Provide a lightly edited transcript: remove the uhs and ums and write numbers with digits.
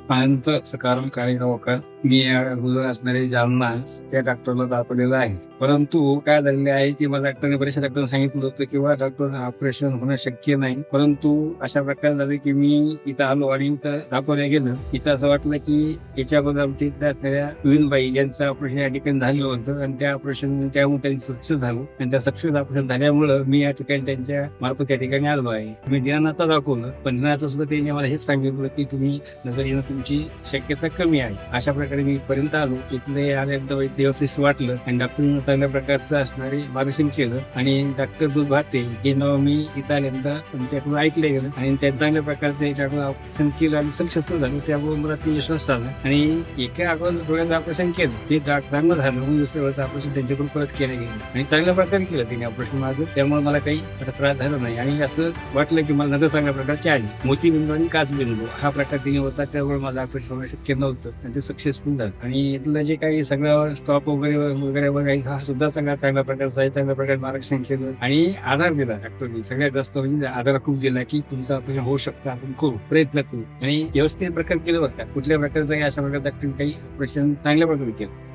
अनंत सकाराम काळेगावकर. मी या अगोदर असणारे जालना त्या डॉक्टरला दाखवलेलं आहे. परंतु काय झालेले आहे की मला डॉक्टरने बऱ्याचशा डॉक्टरने सांगितलं होतं किंवा डॉक्टर ऑपरेशन होणं शक्य नाही. परंतु अशा प्रकारे झालं की मी इथं आलो आणि इथं दाखवल्या गेलं. इथं असं वाटलं की याच्या अगोदर असणाऱ्या विनबाई यांचं ऑपरेशन या ठिकाणी झालं होतं आणि त्या ऑपरेशन त्यामुळे त्यांनी सक्सेस झालं आणि त्या सक्सेस ऑपरेशन झाल्यामुळं मी या ठिकाणी त्यांच्या मार्फत त्या ठिकाणी आलो आहे. मी दिनानाथला दाखवलं, पण दिनानाथला सुद्धा त्यांनी मला हेच सांगितलं की तुम्ही नजर येणं तुमची शक्यता कमी आहे. अशा प्रकारे मी इथपर्यंत आलो. इथले आल्यानंतर इथले व्यवस्थित वाटलं आणि डॉक्टरने चांगल्या प्रकारचं असणारे मार्गदर्शन केलं आणि डॉक्टर दूध भाते हे नाव मी इथं आल्यानंतर त्यांच्याकडून ऐकलं गेलं आणि त्या चांगल्या प्रकारचं याच्याकडून ऑपरेशन केलं आणि सक्सेसफुल झालं. त्यामुळे मला ते विश्वास झाला आणि एका अगोदर डोळ्याचं ऑपरेशन केलं ते चांगलं झालं म्हणून दुसऱ्या वेळेस ऑपरेशन त्यांच्याकडून परत केलं गेलं आणि चांगल्या प्रकारे केलं त्यांनी ऑपरेशन माझं. त्यामुळे मला काही असा त्रास झाला नाही आणि असं वाटलं की मला नजर चांगल्या प्रकारची आली. मोतीबिंदू आणि काचबिंदू हा प्रकार तिने होता, त्यामुळे माझं ऑपरेशन होणं शक्य नव्हतं आणि ते सक्सेसफुल झालं. आणि इथलं जे काही सगळं स्टॉप वगैरे वगैरे हा सुद्धा चांगल्या प्रकारचा आहे. चांगल्या प्रकारे मार्गदर्शन केलं आणि आधार दिला डॉक्टरनी. सगळ्यात जास्त म्हणजे आधार खूप दिला की तुमचं ऑपरेशन होऊ शकतं, आपण करू, प्रयत्न करू आणि व्यवस्थित प्रकार केलं बरं का. कुठल्या प्रकारचं अशा प्रकारचं डॉक्टरने काही ऑपरेशन चांगल्या प्रकारे केलं.